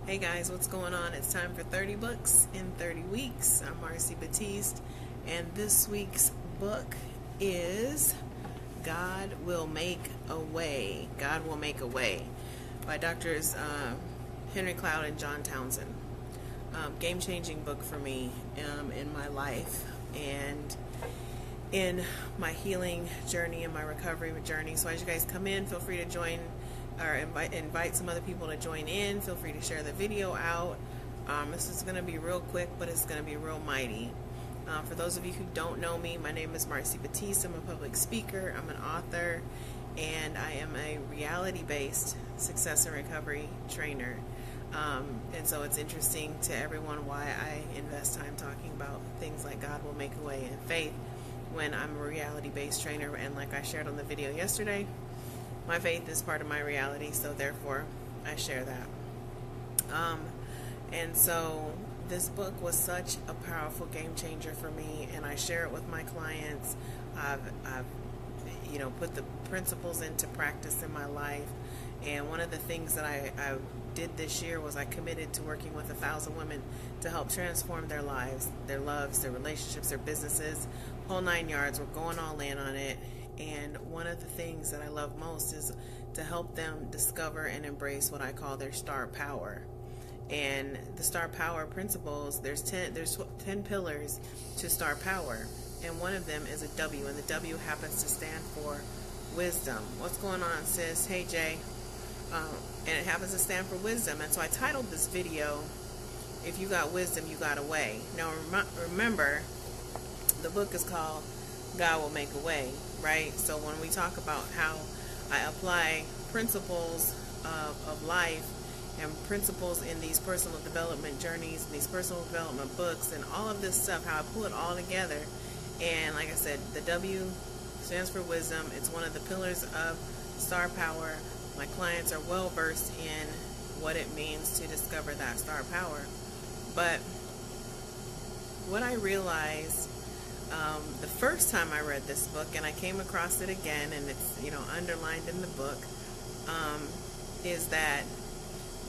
Hey guys, what's going on? It's time for 30 books in 30 weeks. I'm Marcy Batiste, and this week's book is God Will Make a Way. God Will Make a Way by Doctors Henry Cloud and John Townsend. Game-changing book for me in my life and in my healing journey and my recovery journey. So as you guys come in, feel free to join or invite some other people to join in. Feel free to share the video out. This is going to be real quick, but it's going to be real mighty. For those of you who don't know me, my name is Marcy Batiste. I'm a public speaker, I'm an author, and I am a reality-based success and recovery trainer. And so it's interesting to everyone why I invest time talking about things like God will make a way and faith when I'm a reality-based trainer. And like I shared on the video yesterday, my faith is part of my reality, so therefore I share that. And so this book was such a powerful game changer for me, and I share it with my clients. I've put the principles into practice in my life, and one of the things that I did this year was I committed to working with 1,000 women to help transform their lives, their loves, their relationships, their businesses, whole 9 yards. We're going all in on it. And one of the things that I love most is to help them discover and embrace what I call their star power. And the star power principles, there's 10 pillars to star power. And one of them is a W, and the W happens to stand for wisdom. What's going on, sis? Hey, Jay. And it happens to stand for wisdom. And so I titled this video, If You Got Wisdom, You Got a Way. Now, remember, the book is called God Will Make a Way, right? So when we talk about how I apply principles of life and principles in these personal development journeys, these personal development books, and all of this stuff, how I pull it all together. And like I said, the W stands for wisdom. It's one of the pillars of star power. My clients are well versed in what it means to discover that star power. But what I realized the first time I read this book, and I came across it again, and it's underlined in the book, is that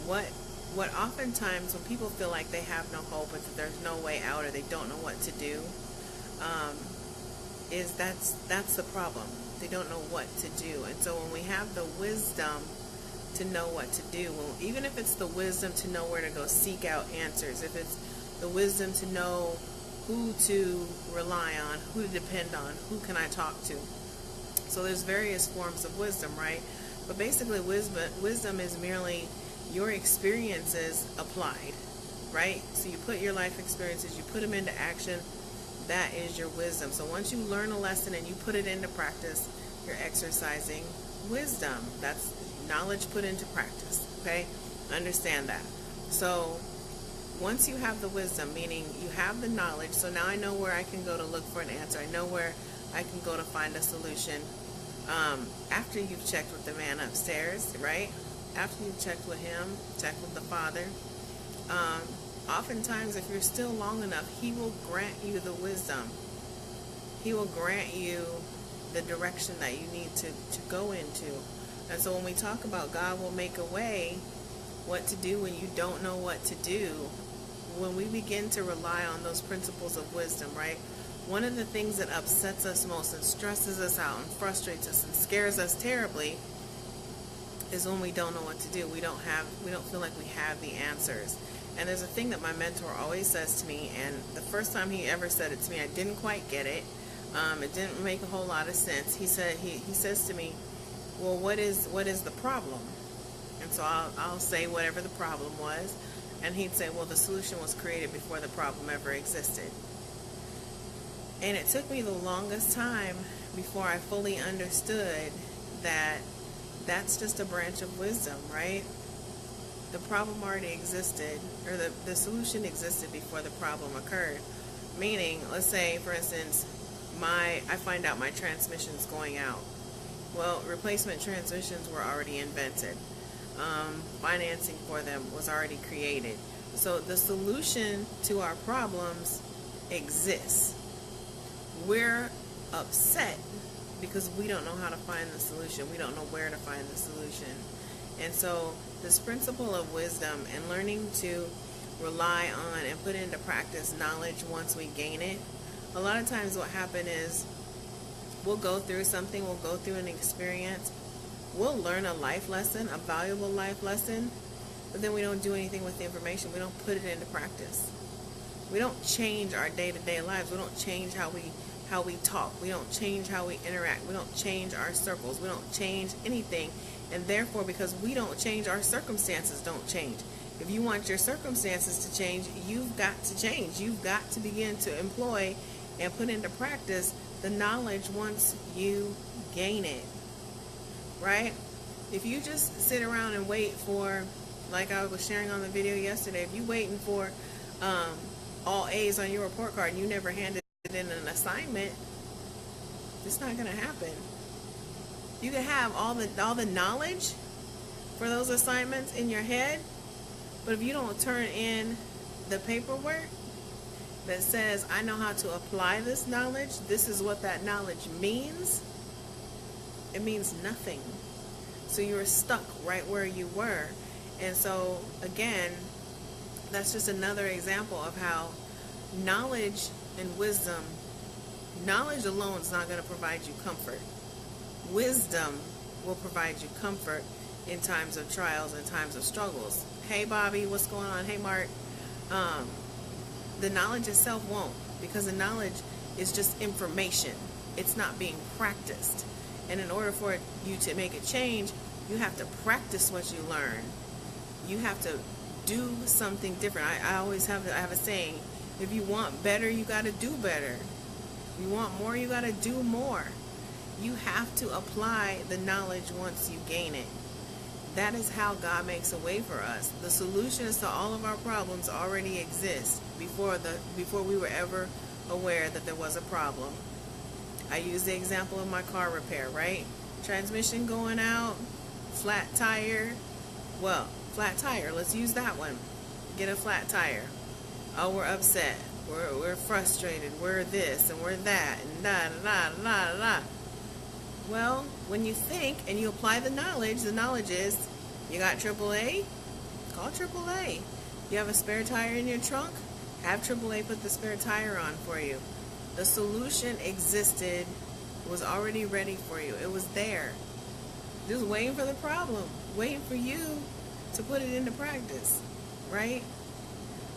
what oftentimes when people feel like they have no hope, or that there's no way out, or they don't know what to do, is that's the problem. They don't know what to do. And so when we have the wisdom to know what to do, even if it's the wisdom to know where to go seek out answers, if it's the wisdom to know who to rely on, who to depend on, who can I talk to. So there's various forms of wisdom, right? But basically wisdom is merely your experiences applied, right? So you put your life experiences, you put them into action. That is your wisdom. So once you learn a lesson and you put it into practice, you're exercising wisdom. That's knowledge put into practice, okay? Understand that. So once you have the wisdom, meaning you have the knowledge, so now I know where I can go to look for an answer. I know where I can go to find a solution. After you've checked with the man upstairs, right? After you've checked with him, checked with the Father, oftentimes if you're still long enough, he will grant you the wisdom. He will grant you the direction that you need to go into. And so when we talk about God will make a way, what to do when you don't know what to do, when we begin to rely on those principles of wisdom, right? One of the things that upsets us most and stresses us out and frustrates us and scares us terribly is when we don't know what to do. We don't feel like we have the answers. And there's a thing that my mentor always says to me, and the first time he ever said it to me, I didn't quite get it. It didn't make a whole lot of sense. He says to me, well, what is the problem? And so I'll say whatever the problem was, and he'd say, well, the solution was created before the problem ever existed. And it took me the longest time before I fully understood that that's just a branch of wisdom, right? The problem already existed, or the solution existed before the problem occurred. Meaning, let's say, for instance, I find out my transmission's going out. Well, replacement transmissions were already invented. Financing for them was already created. So the solution to our problems exists. We're upset because we don't know how to find the solution. We don't know where to find the solution. And so this principle of wisdom and learning to rely on and put into practice knowledge once we gain it. A lot of times what happens is we'll go through something, we'll go through an experience, we'll learn a life lesson, a valuable life lesson, but then we don't do anything with the information. We don't put it into practice. We don't change our day-to-day lives. We don't change how we talk. We don't change how we interact. We don't change our circles. We don't change anything. And therefore, because we don't change, our circumstances don't change. If you want your circumstances to change, you've got to change. You've got to begin to employ and put into practice the knowledge once you gain it. Right? If you just sit around and wait for, like I was sharing on the video yesterday, if you're waiting for all A's on your report card and you never handed in an assignment, it's not going to happen. You can have all the knowledge for those assignments in your head, but if you don't turn in the paperwork that says, I know how to apply this knowledge, this is what that knowledge means, it means nothing. So you're stuck right where you were. And so again, that's just another example of how knowledge and wisdom, knowledge alone is not going to provide you comfort. Wisdom will provide you comfort in times of trials and times of struggles. Hey Bobby, what's going on? Hey Mark. The knowledge itself won't, because the knowledge is just information. It's not being practiced. And in order for you to make a change, you have to practice what you learn. You have to do something different. I have a saying, if you want better, you got to do better. If you want more, you got to do more. You have to apply the knowledge once you gain it. That is how God makes a way for us. The solutions to all of our problems already exist before we were ever aware that there was a problem. I use the example of my car repair, right? Transmission going out, flat tire. Well, flat tire, let's use that one. Get a flat tire. Oh, we're upset. We're frustrated. We're this and we're that and da da da da da da. Well, when you think and you apply the knowledge is, you got AAA? Call AAA. You have a spare tire in your trunk? Have AAA put the spare tire on for you. The solution existed, was already ready for you. It was there. Just waiting for the problem, waiting for you to put it into practice, right?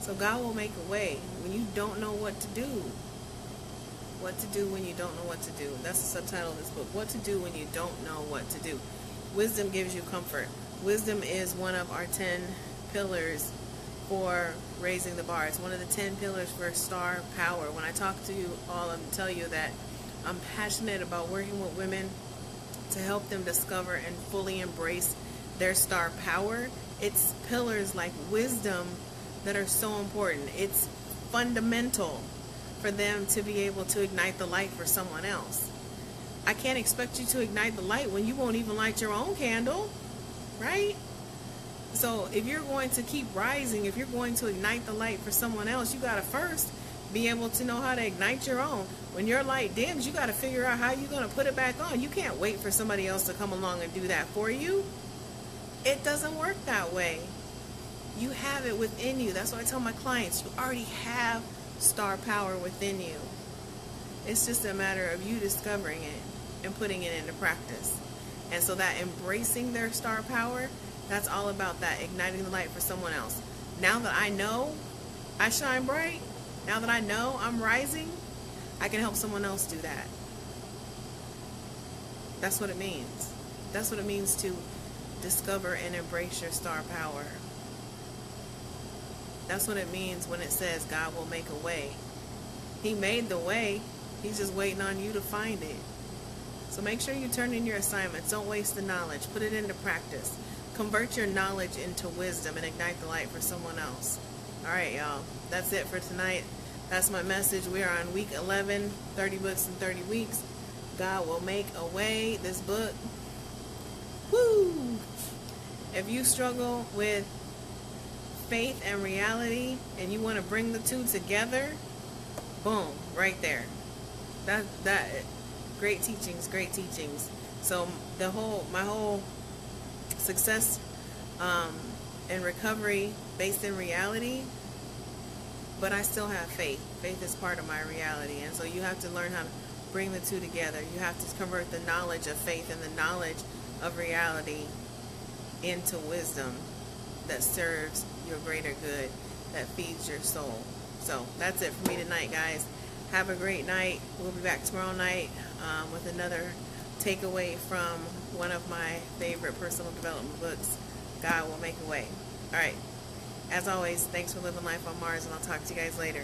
So God will make a way when you don't know what to do. What to do when you don't know what to do. That's the subtitle of this book. What to do when you don't know what to do. Wisdom gives you comfort. Wisdom is one of our 10 pillars for raising the bar. It's one of the 10 pillars for star power. When I talk to you all, I'm tell you that I'm passionate about working with women to help them discover and fully embrace their star power. It's pillars like wisdom that are so important. It's fundamental for them to be able to ignite the light for someone else. I can't expect you to ignite the light when you won't even light your own candle, right? So if you're going to keep rising, if you're going to ignite the light for someone else, you got to first be able to know how to ignite your own. When your light dims, you got to figure out how you're going to put it back on. You can't wait for somebody else to come along and do that for you. It doesn't work that way. You have it within you. That's what I tell my clients. You already have star power within you. It's just a matter of you discovering it and putting it into practice. And so that embracing their star power, that's all about that, igniting the light for someone else. Now that I know I shine bright, now that I know I'm rising, I can help someone else do that. That's what it means. That's what it means to discover and embrace your star power. That's what it means when it says God will make a way. He made the way. He's just waiting on you to find it. So make sure you turn in your assignments. Don't waste the knowledge. Put it into practice. Convert your knowledge into wisdom and ignite the light for someone else. All right, y'all. That's it for tonight. That's my message. We are on week 11, 30 books in 30 weeks. God will make a way. This book. Woo! If you struggle with faith and reality and you want to bring the two together, boom, right there. That great teachings. So my whole success and recovery based in reality, but I still have faith. Faith is part of my reality, and so you have to learn how to bring the two together. You have to convert the knowledge of faith and the knowledge of reality into wisdom that serves your greater good, that feeds your soul. So that's it for me tonight, guys. Have a great night. We'll be back tomorrow night with another takeaway from one of my favorite personal development books, God Will Make a Way. All right. As always, thanks for living life on Mars, and I'll talk to you guys later.